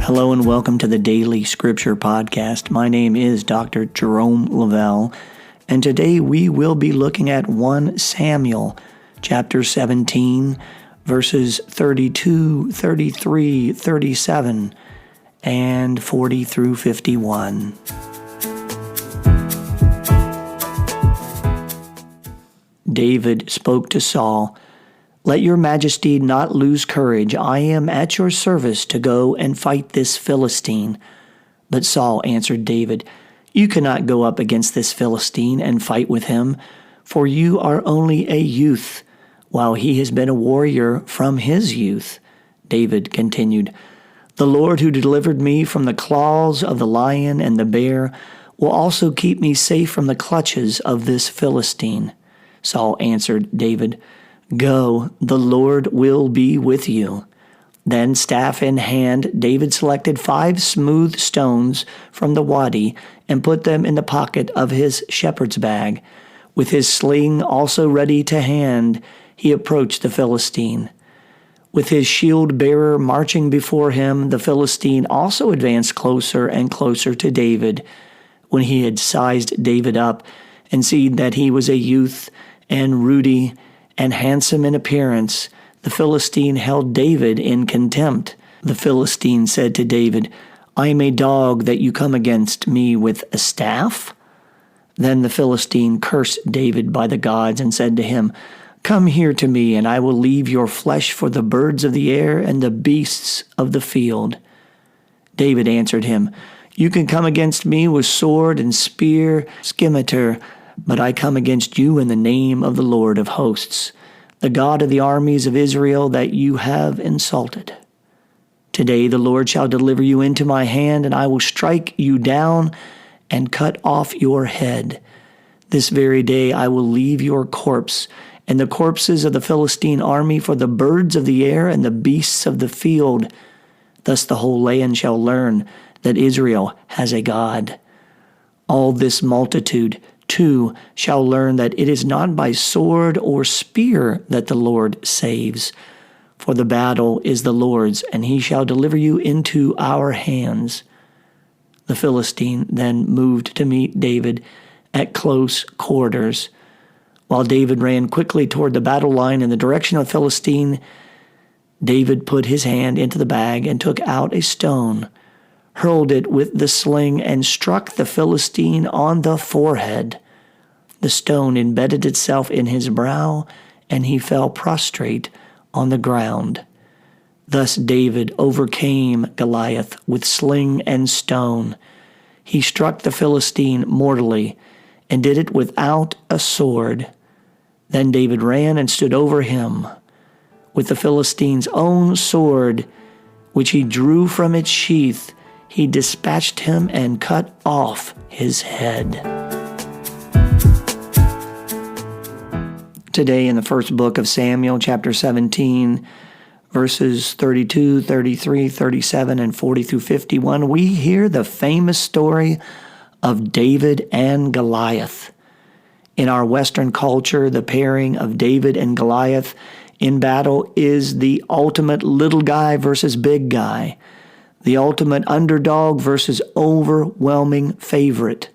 Hello and welcome to the Daily Scripture Podcast. My name is Dr. Jerome Lavelle, and today we will be looking at 1 Samuel chapter 17, verses 32, 33, 37, and 40 through 51. David spoke to Saul, "Let your majesty not lose courage. I am at your service to go and fight this Philistine." But Saul answered David, "You cannot go up against this Philistine and fight with him, for you are only a youth, while he has been a warrior from his youth." David continued, "The Lord who delivered me from the claws of the lion and the bear will also keep me safe from the clutches of this Philistine." Saul answered David, "Go, the Lord will be with you." Then, staff in hand, David selected 5 smooth stones from the wadi and put them in the pocket of his shepherd's bag. With his sling also ready to hand, he approached the Philistine. With his shield-bearer marching before him, the Philistine also advanced closer and closer to David. When he had sized David up and seen that he was a youth and ruddy and handsome in appearance, the Philistine held David in contempt. The Philistine said to David, "I am a dog that you come against me with a staff?" Then the Philistine cursed David by the gods and said to him, "Come here to me, and I will leave your flesh for the birds of the air and the beasts of the field." David answered him, "You can come against me with sword and spear, scimitar, but I come against you in the name of the Lord of hosts, the God of the armies of Israel that you have insulted. Today the Lord shall deliver you into my hand, and I will strike you down and cut off your head. This very day I will leave your corpse and the corpses of the Philistine army for the birds of the air and the beasts of the field. Thus the whole land shall learn that Israel has a God. All this multitude too shall learn that it is not by sword or spear that the Lord saves. For the battle is the Lord's, and he shall deliver you into our hands." The Philistine then moved to meet David at close quarters. While David ran quickly toward the battle line in the direction of the Philistine, David put his hand into the bag and took out a stone, hurled it with the sling, and struck the Philistine on the forehead. The stone embedded itself in his brow, and he fell prostrate on the ground. Thus David overcame Goliath with sling and stone. He struck the Philistine mortally, and did it without a sword. Then David ran and stood over him. With the Philistine's own sword, which he drew from its sheath, he dispatched him and cut off his head. Today in the first book of Samuel, chapter 17, verses 32, 33, 37, and 40 through 51, we hear the famous story of David and Goliath. In our Western culture, the pairing of David and Goliath in battle is the ultimate little guy versus big guy, the ultimate underdog versus overwhelming favorite,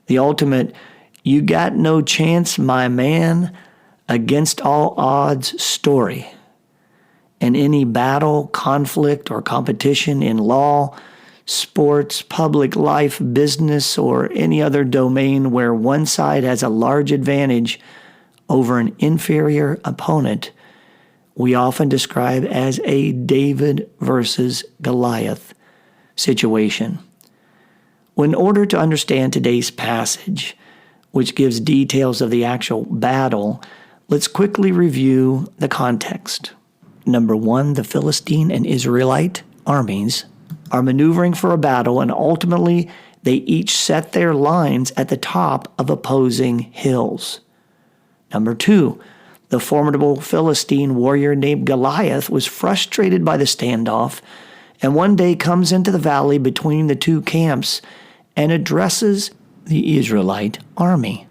the ultimate "you got no chance, my man," against all odds story. In any battle, conflict, or competition in law, sports, public life, business, or any other domain where one side has a large advantage over an inferior opponent, we often describe as a David versus Goliath situation. Well, in order to understand today's passage, which gives details of the actual battle, let's quickly review the context. Number 1, the Philistine and Israelite armies are maneuvering for a battle, and ultimately they each set their lines at the top of opposing hills. Number 2, the formidable Philistine warrior named Goliath was frustrated by the standoff, and one day comes into the valley between the two camps and addresses the Israelite army.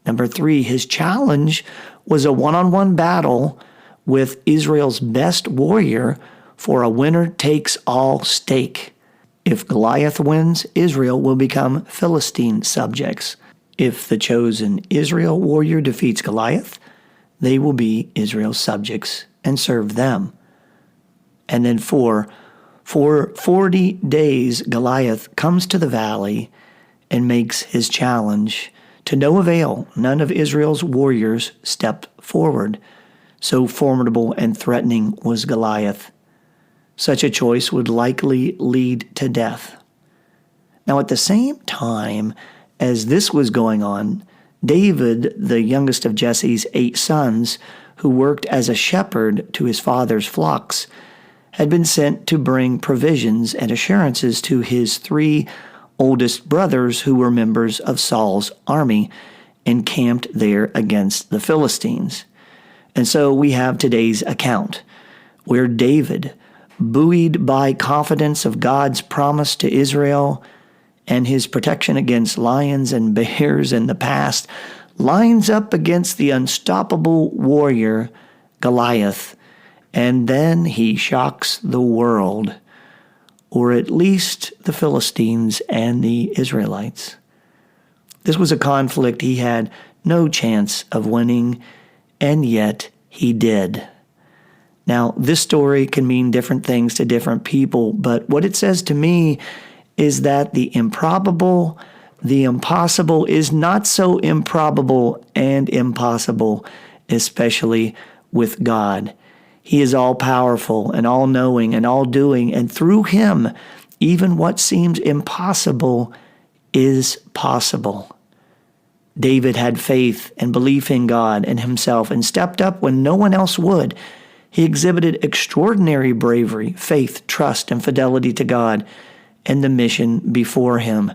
Number 3, his challenge was a one-on-one battle with Israel's best warrior for a winner-takes-all stake. If Goliath wins, Israel will become Philistine subjects. If the chosen Israel warrior defeats Goliath, they will be Israel's subjects and serve them. And then for 40 days, Goliath comes to the valley and makes his challenge. To no avail, none of Israel's warriors stepped forward. So formidable and threatening was Goliath. Such a choice would likely lead to death. Now, at the same time as this was going on, David, the youngest of Jesse's 8 sons, who worked as a shepherd to his father's flocks, had been sent to bring provisions and assurances to his 3 oldest brothers who were members of Saul's army, encamped there against the Philistines. And so we have today's account, where David, buoyed by confidence of God's promise to Israel and his protection against lions and bears in the past, lines up against the unstoppable warrior Goliath, and then he shocks the world, or at least the Philistines and the Israelites. This was a conflict he had no chance of winning, and yet he did. Now, this story can mean different things to different people, but what it says to me is that the improbable, the impossible is not so improbable and impossible, especially with God. He is all-powerful and all-knowing and all-doing, and through him, even what seems impossible is possible. David had faith and belief in God and himself and stepped up when no one else would. He exhibited extraordinary bravery, faith, trust, and fidelity to God and the mission before him.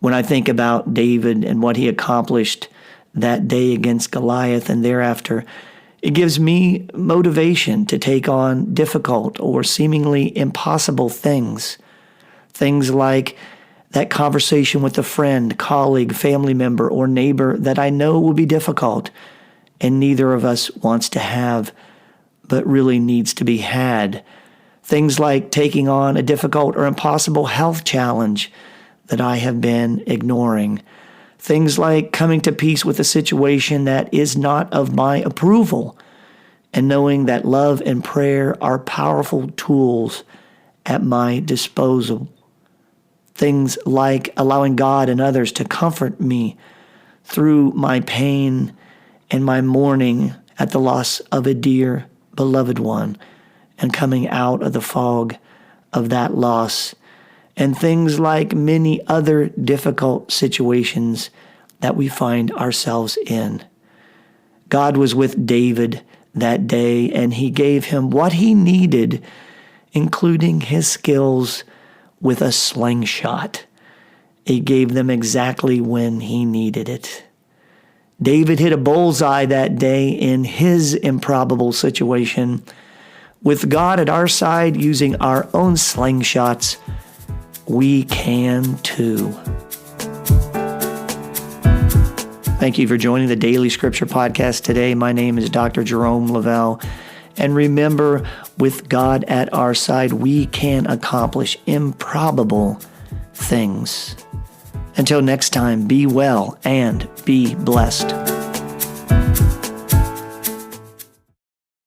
When I think about David and what he accomplished that day against Goliath and thereafter, it gives me motivation to take on difficult or seemingly impossible things. Things like that conversation with a friend, colleague, family member, or neighbor that I know will be difficult and neither of us wants to have, but really needs to be had. Things like taking on a difficult or impossible health challenge that I have been ignoring. Things like coming to peace with a situation that is not of my approval, and knowing that love and prayer are powerful tools at my disposal. Things like allowing God and others to comfort me through my pain and my mourning at the loss of a dear, beloved one, and coming out of the fog of that loss. And things like many other difficult situations that we find ourselves in. God was with David that day, and he gave him what he needed, including his skills with a slingshot. He gave them exactly when he needed it. David hit a bullseye that day in his improbable situation. With God at our side using our own slingshots, we can too. Thank you for joining the Daily Scripture Podcast today. My name is Dr. Jerome Lavelle. And remember, with God at our side, we can accomplish improbable things. Until next time, be well and be blessed.